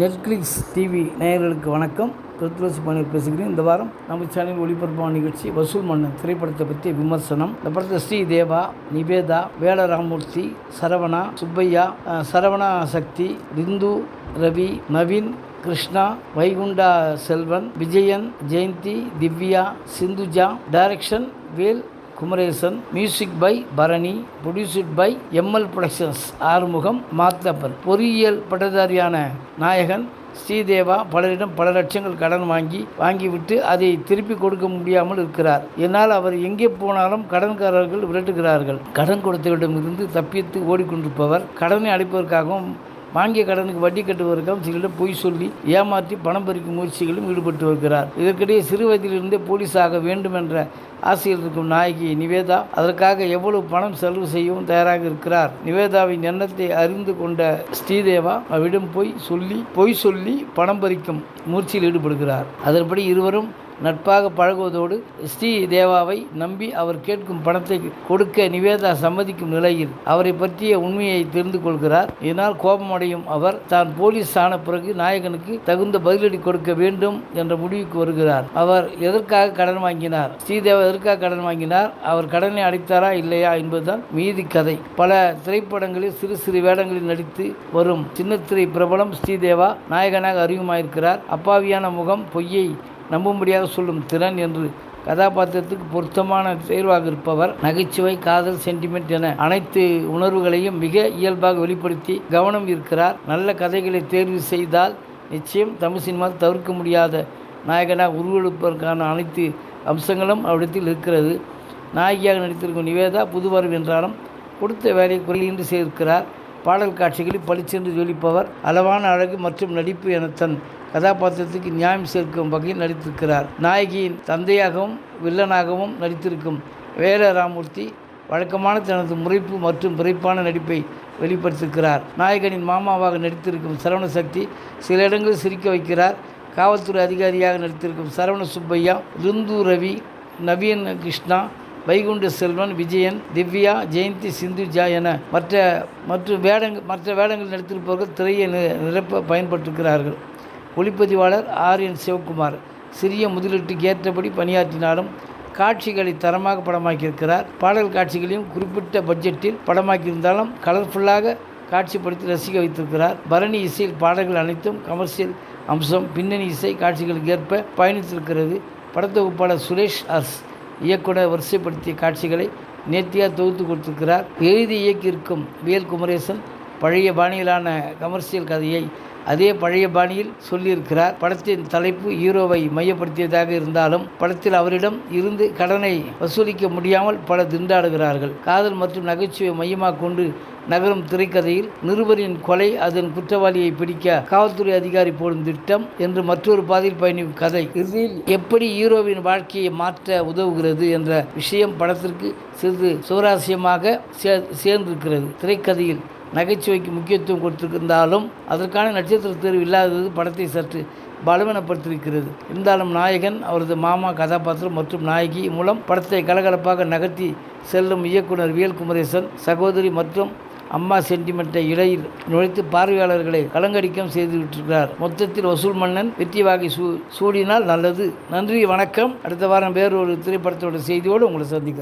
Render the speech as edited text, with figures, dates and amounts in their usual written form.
Netflix TV நேயர்களுக்கு வணக்கம். கிருத்துளசி பாண்டியன் பேசுகிறேன். இந்த வாரம் நம்ம சேனல் ஒளிபரப்பான நிகழ்ச்சி வசூல் மன்னன் திரைப்படத்தை பற்றிய விமர்சனம். இந்த படத்தில் Srideva, Nivetha, Vela Ramamoorthy, Saravana, Subbaiah, Saravana Sakthi, Rindhu, Ravi, Naveen, Krishna, Vaikunda Selvan, Vijayan, Jayanthi, Divya, Sindhuja, direction Vel Kumaresan, music by Bharani, produced by ML productions, Arumugam, Mathappan. பொறியியல் பட்டதாரியான நாயகன் ஸ்ரீதேவா பலரிடம் பல லட்சங்கள் கடன் வாங்கிவிட்டு அதை திருப்பி கொடுக்க முடியாமல் இருக்கிறார். இதனால் அவர் எங்கே போனாலும் கடன்காரர்கள் விரட்டுகிறார்கள். கடன் கொடுத்தவரிடமிருந்து தப்பித்து ஓடிக்கொண்டிருப்பவர் கடனை அடைப்பதற்காகவும் வாங்கிய கடனுக்கு வட்டி கட்டுவதற்காகவும் சிலரிடம் பொய் சொல்லி ஏமாற்றி பணம் பறிக்கும் முயற்சிகளும் ஈடுபட்டு வருகிறார். இதற்கிடையே சிறு வயதிலிருந்தே போலீஸ் ஆக வேண்டும் என்ற ஆசையில் இருக்கும் நாயகி நிவேதா அதற்காக எவ்வளவு பணம் செலவு செய்யவும் தயாராக இருக்கிறார். நிவேதாவின் எண்ணத்தை அறிந்து கொண்ட ஸ்ரீதேவா அவரிடம் பொய் சொல்லி பணம் பறிக்கும் முயற்சியில் ஈடுபடுகிறார். அதன்படி இருவரும் நட்பாக பழகுவதோடு ஸ்ரீதேவாவை நம்பி அவர் கேட்கும் பணத்தை கொடுக்க நிவேதா சம்மதிக்கும் நிலையில் அவரை பற்றிய உண்மையை தெரிந்து கொள்கிறார். இதனால் கோபமடையும் அவர் தான் போலீஸ் ஆன பிறகு நாயகனுக்கு தகுந்த பதிலடி கொடுக்க வேண்டும் என்ற முடிவுக்கு வருகிறார். அவர் எதற்காக கடன் வாங்கினார், ஸ்ரீதேவா எதற்காக கடன் வாங்கினார், அவர் கடனை அடைத்தாரா இல்லையா என்பதுதான் மீதி கதை. பல திரைப்படங்களில் சிறு சிறு வேடங்களில் நடித்து வரும் சின்னத்திரை பிரபலம் ஸ்ரீதேவா நாயகனாக அறிமுகமாயிருக்கிறார். அப்பாவியான முகம், பொய்யை நம்பும்படியாக சொல்லும் திறன் என்று கதாபாத்திரத்துக்கு பொருத்தமான தேர்வாக இருப்பவர். நகைச்சுவை, காதல், சென்டிமெண்ட் என அனைத்து உணர்வுகளையும் மிக இயல்பாக வெளிப்படுத்தி கவனம் இருக்கிறார். நல்ல கதைகளை தேர்வு செய்தால் நிச்சயம் தமிழ் சினிமாவில் தவிர்க்க முடியாத நாயகனாக உருவெடுப்பதற்கான அனைத்து அம்சங்களும் அவரிடத்தில் இருக்கிறது. நாயகியாக நடித்திருக்கும் நிவேதா புதுவரவு என்றாலும் கொடுத்த வேலையை குறையின்றி செய்திருக்கிறார். பாடல் காட்சிகளில் பளிச்சென்று ஜொலிப்பவர். அளவான அழகு மற்றும் நடிப்பு என தன் கதாபாத்திரத்துக்கு நியாயம் சேர்க்கும் வகையில் நடித்திருக்கிறார். நாயகியின் தந்தையாகவும் வில்லனாகவும் நடித்திருக்கும் வேல ராமமூர்த்தி வழக்கமான தனது முறைப்பு மற்றும் விரைப்பான நடிப்பை வெளிப்படுத்தியிருக்கிறார். நாயகனின் மாமாவாக நடித்திருக்கும் சரவண சக்தி சில இடங்களில் சிரிக்க வைக்கிறார். காவல்துறை அதிகாரியாக நடித்திருக்கும் சரவண சுப்பையா, ரிந்து, ரவி, நவீன், கிருஷ்ணா, வைகுண்ட செல்வன், விஜயன், திவ்யா, ஜெயந்தி, சிந்துஜா என மற்ற வேடங்கள் நடித்திருப்பவர்கள் திரையை நிரப்ப பயன்பட்டிருக்கிறார்கள். ஒளிப்பதிவாளர் ஆர்.என். சிவகுமார் சிறிய முதலீட்டுக்கு ஏற்றபடி பணியாற்றினாலும் காட்சிகளை தரமாக படமாக்கியிருக்கிறார். பாடல் காட்சிகளையும் குறிப்பிட்ட பட்ஜெட்டில் படமாக்கியிருந்தாலும் கலர்ஃபுல்லாக காட்சிப்படுத்தி ரசிக்க வைத்திருக்கிறார். பரணி இசையில் பாடல்கள் அனைத்தும் கமர்ஷியல் அம்சம், பின்னணி இசை காட்சிகளுக்கு ஏற்ப பயணித்திருக்கிறது. படத்தொகுப்பாளர் சுரேஷ் அர்ஸ் இயக்குனர் வரிசைப்படுத்திய காட்சிகளை நேர்த்தியாக தொகுத்து கொடுத்திருக்கிறார். எழுதி இயக்கியிருக்கும் வேல் குமரேசன் பழைய பாணியிலான கமர்ஷியல் கதையை அதே பழைய பாணியில் சொல்லியிருக்கிறார். படத்தின் தலைப்பு ஹீரோவை மையப்படுத்தியதாக இருந்தாலும் படத்தில் அவரிடம் இருந்து கடனை வசூலிக்க முடியாமல் பல திண்டாடுகிறார்கள். காதல் மற்றும் நகைச்சுவை மையமாக கொண்டு நகரும் திரைக்கதையில் நிருபரின் கொலை, அதன் குற்றவாளியை பிடிக்க காவல்துறை அதிகாரி போடும் திட்டம் என்று மற்றொரு பாதையில் பயணிக்கும் கதை. இதில் எப்படி ஹீரோவின் வாழ்க்கையை மாற்ற உதவுகிறது என்ற விஷயம் படத்திற்கு சிறிது சுவாரஸ்யமாக சேர்ந்திருக்கிறது. திரைக்கதையில் நகைச்சுவைக்கு முக்கியத்துவம் கொடுத்திருந்தாலும் அதற்கான நட்சத்திர தேர்வு இல்லாதது படத்தை சற்று பலவீனப்படுத்தியிருக்கிறது. இருந்தாலும் நாயகன், அவரது மாமா கதாபாத்திரம் மற்றும் நாயகி மூலம் படத்தை கலகலப்பாக நகர்த்தி செல்லும் இயக்குனர் வேல் குமரேசன் சகோதரி மற்றும் அம்மா சென்டிமெண்ட்டை இடையில் நுழைத்து பார்வையாளர்களை கலங்கடிக்கம் செய்துவிட்டிருக்கிறார். மொத்தத்தில் வசூல் மன்னன் வெற்றி வாகை சூடினால் நல்லது. நன்றி, வணக்கம். அடுத்த வாரம் வேறொரு திரைப்படத்தோட செய்தியோடு உங்களை சந்திக்கிறேன்.